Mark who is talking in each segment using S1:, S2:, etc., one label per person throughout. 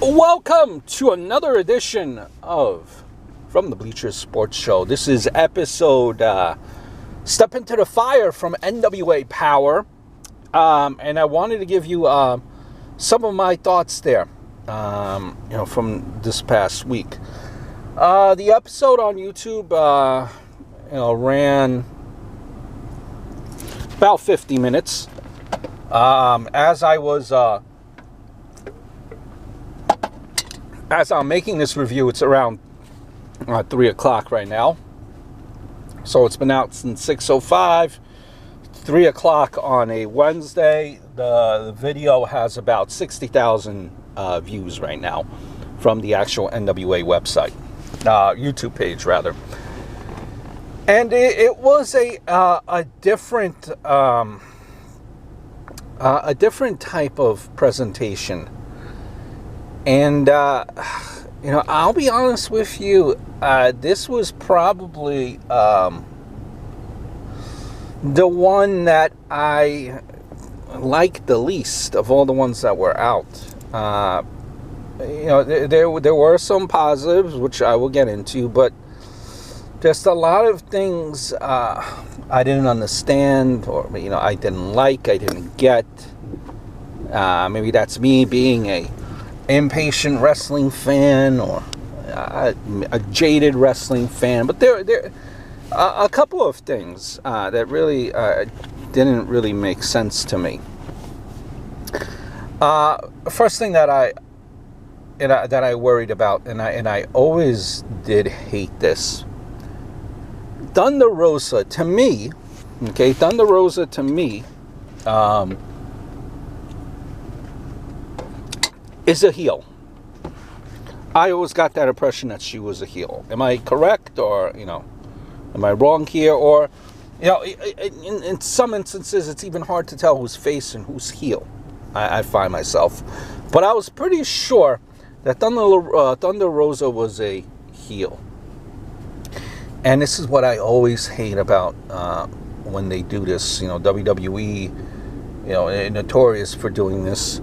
S1: Welcome to another edition of From the Bleachers Sports Show. This is episode Step Into the Fire from NWA Powerrr. And I wanted to give you some of my thoughts there, from this past week. The episode on YouTube, ran about 50 minutes. As I'm making this review, it's around 3 o'clock right now. So it's been out since 6:05, 3 o'clock on a Wednesday. The video has about 60,000 views right now from the actual NWA website, YouTube page rather. And it was a different type of presentation. And, I'll be honest with you, this was probably the one that I liked the least of all the ones that were out. There were some positives, which I will get into, but just a lot of things I didn't understand, or, I didn't like, I didn't get. Maybe that's me being a impatient wrestling fan or a jaded wrestling fan, but there a couple of things that really didn't really make sense to me. First thing that I worried about, and I always did hate this. Thunder Rosa to me, is a heel. I always got that impression that she was a heel. Am I correct, or am I wrong here? Or in some instances, it's even hard to tell who's face and who's heel. I find myself, but I was pretty sure that Thunder Rosa was a heel. And this is what I always hate about when they do this. WWE, notorious for doing this.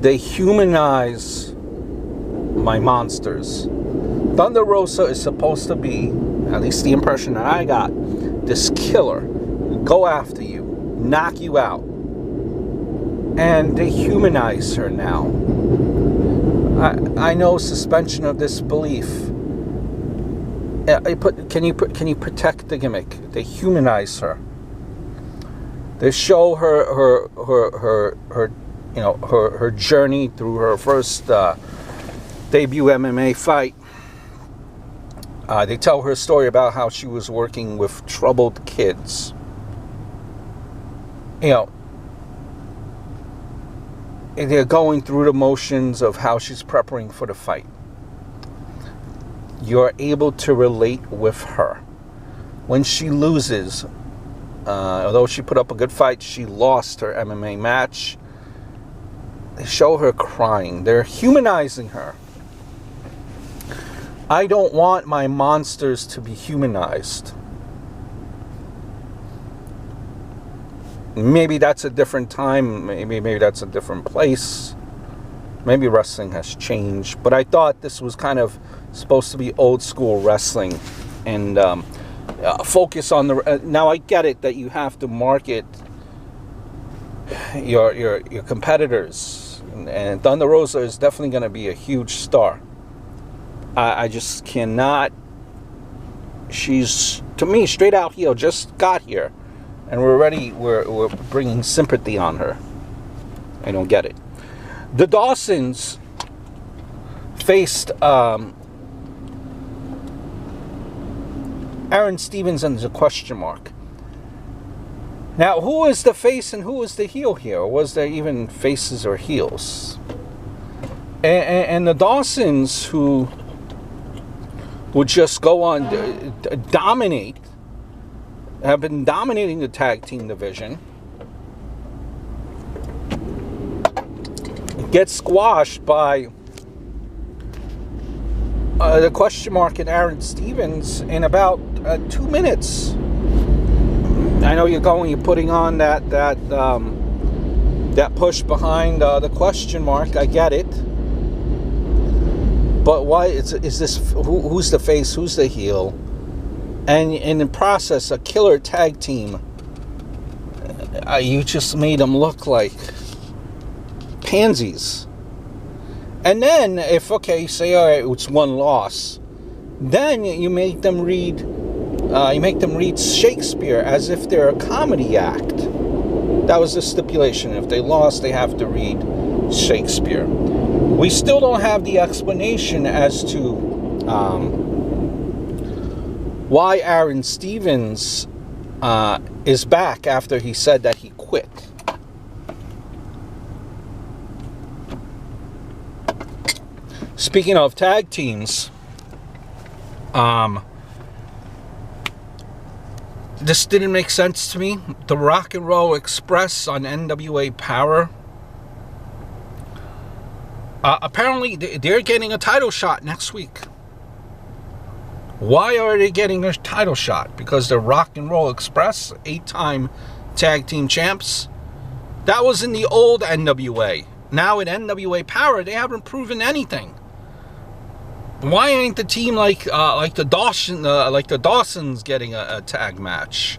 S1: They humanize my monsters. Thunder Rosa is supposed to be, at least the impression that I got, this killer, go after you, knock you out. And they humanize her now. I know suspension of disbelief. Can you protect the gimmick? They humanize her. They show her journey through her first debut MMA fight. They tell her story about how she was working with troubled kids. They're going through the motions of how she's preparing for the fight. You're able to relate with her. When she loses, although she put up a good fight, she lost her MMA match. They show her crying. They're humanizing her. I don't want my monsters to be humanized. Maybe that's a different time. Maybe that's a different place. Maybe wrestling has changed. But I thought this was kind of supposed to be old school wrestling. And focus on the... now I get it that you have to market your competitors, and Thunder Rosa is definitely going to be a huge star. I just cannot. She's, to me, straight out heel. Just got here, and we're bringing sympathy on her. I don't get it. The Dawsons faced Aaron Stevens and the question mark. Now, who is the face and who is the heel here? Or was there even faces or heels? And the Dawsons, who would just go on dominate, have been dominating the tag team division, get squashed by the question mark and Aaron Stevens in about 2 minutes. I know you're putting on that push behind the question mark. I get it. But why is this? Who's the face? Who's the heel? And in the process, a killer tag team. You just made them look like pansies. And then, if, okay, you say, all right, it's one loss, then you make them read Shakespeare as if they're a comedy act. That was the stipulation. If they lost, they have to read Shakespeare. We still don't have the explanation as to why Aaron Stevens is back after he said that he quit. Speaking of tag teams, this didn't make sense to me. The Rock and Roll Express on NWA Powerrr. Apparently, they're getting a title shot next week. Why are they getting a title shot? Because the Rock and Roll Express, 8-time tag team champs. That was in the old NWA. Now in NWA Powerrr, they haven't proven anything. Why ain't the team like the Dawsons getting a tag match?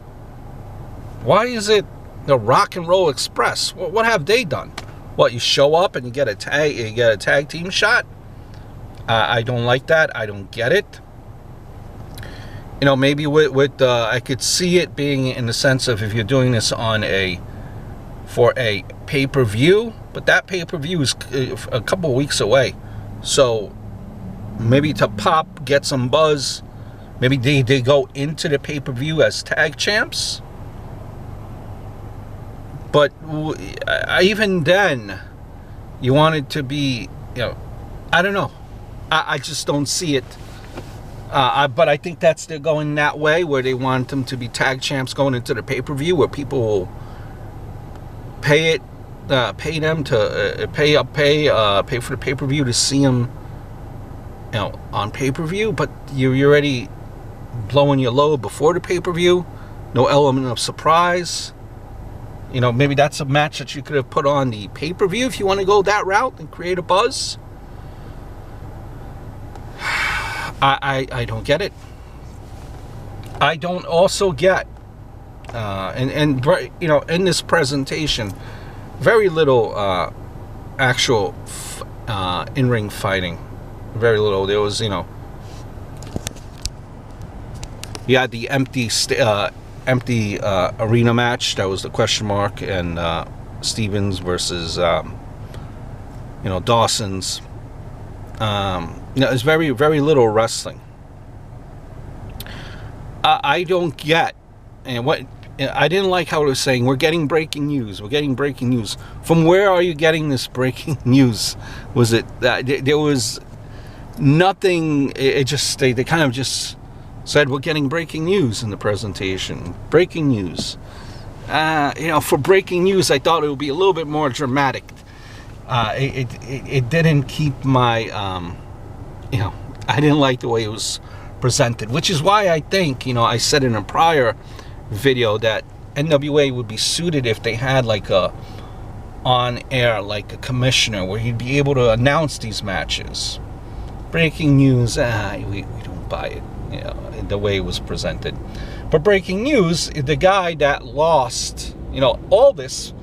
S1: Why is it the Rock and Roll Express? What have they done? What, you show up and you get a tag team shot? I don't like that. I don't get it. You know, maybe with I could see it being in the sense of if you're doing this for a pay-per-view, but that pay-per-view is a couple of weeks away. So maybe to get some buzz, maybe they go into the pay-per-view as tag champs. But even then, you want it to be, you know, I don't know. I just don't see it. But I think they're going that way, where they want them to be tag champs going into the pay-per-view, where people will pay them to pay for the pay-per-view to see them, you know, on pay-per-view. But you're already blowing your load before the pay-per-view. No element of surprise. You know, maybe that's a match that you could have put on the pay-per-view if you want to go that route and create a buzz. I don't get it. I don't also get, and you know, in this presentation, very little actual in-ring fighting. Very little. There was, you know, you had the empty arena match. That was the question mark, and Stevens versus you know, Dawson's. You know, it's very, very little wrestling. I don't get, and what I didn't like how it was saying, we're getting breaking news. We're getting breaking news. From where are you getting this breaking news? Was it there was nothing? It just they kind of just said we're getting breaking news in the presentation. Breaking news. You know, for breaking news, I thought it would be a little bit more dramatic. It didn't keep my you know, I didn't like the way it was presented, which is why I think, you know, I said in a prior video that NWA would be suited if they had like a on air, like a commissioner, where he'd be able to announce these matches. Breaking news, we don't buy it, you know, the way it was presented. But breaking news, the guy that lost, you know, all this,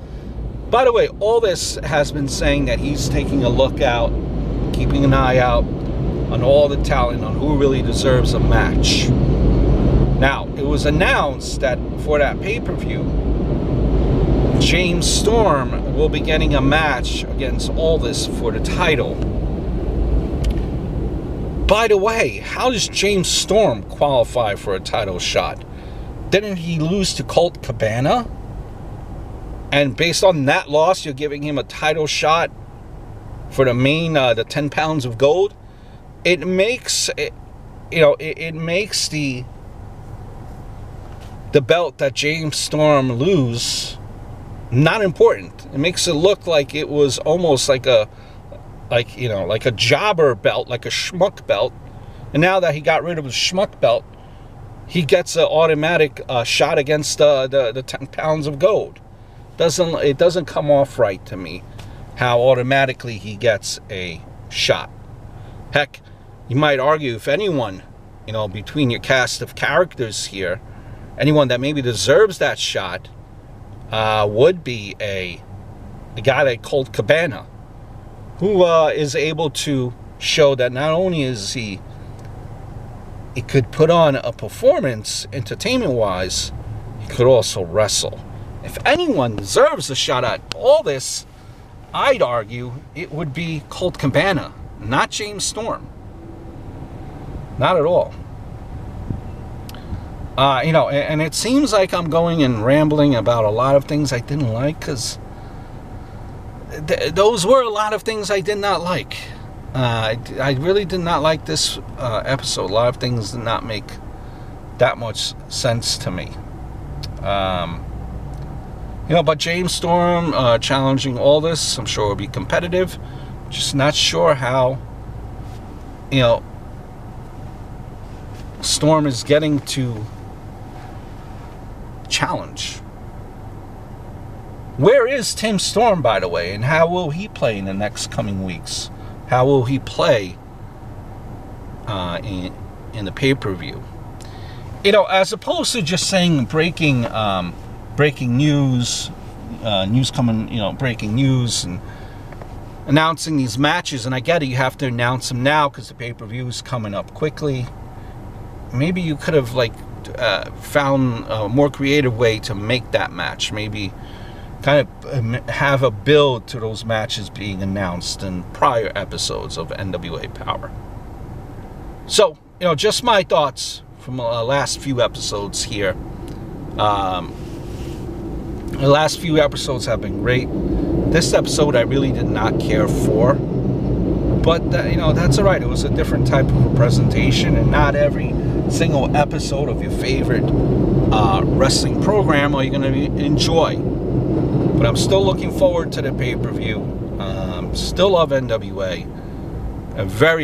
S1: by the way, all this has been saying that he's taking a look out, keeping an eye out on all the talent, on who really deserves a match. Now, it was announced that for that pay-per-view, James Storm will be getting a match against Aldis for the title. By the way, how does James Storm qualify for a title shot? Didn't he lose to Colt Cabana? And based on that loss, you're giving him a title shot for the main, the 10 pounds of gold? It makes it, you know, it makes the belt that James Storm lose not important. It makes it look like it was almost like a, you know, like a jobber belt, like a schmuck belt. And now that he got rid of the schmuck belt, he gets an automatic shot against the 10 pounds of gold. It doesn't come off right to me how automatically he gets a shot. Heck, you might argue if anyone, you know, between your cast of characters here, anyone that maybe deserves that shot would be a guy like Colt Cabana, who is able to show that not only is he could put on a performance entertainment-wise, he could also wrestle. If anyone deserves a shot at all this, I'd argue it would be Colt Cabana, not James Storm. Not at all. You know, and it seems like I'm going and rambling about a lot of things I didn't like, because those were a lot of things I did not like. I really did not like this episode. A lot of things did not make that much sense to me. You know, but James Storm challenging all this, I'm sure will be competitive. Just not sure how, you know, Storm is getting to challenge. Where is Tim Storm, by the way, and how will he play in the next coming weeks? How will he play in the pay-per-view? You know, as opposed to just saying breaking news, news coming, you know, breaking news, and announcing these matches. And I get it, you have to announce them now because the pay-per-view is coming up quickly. Maybe you could have found a more creative way to make that match. Maybe kind of have a build to those matches being announced in prior episodes of NWA Power. So, you know, just my thoughts from the last few episodes here. The last few episodes have been great. This episode I really did not care for. But, you know, that's all right. It was a different type of a presentation, and not every single episode of your favorite wrestling program are you going to enjoy. But I'm still looking forward to the pay-per-view. Still love NWA. Very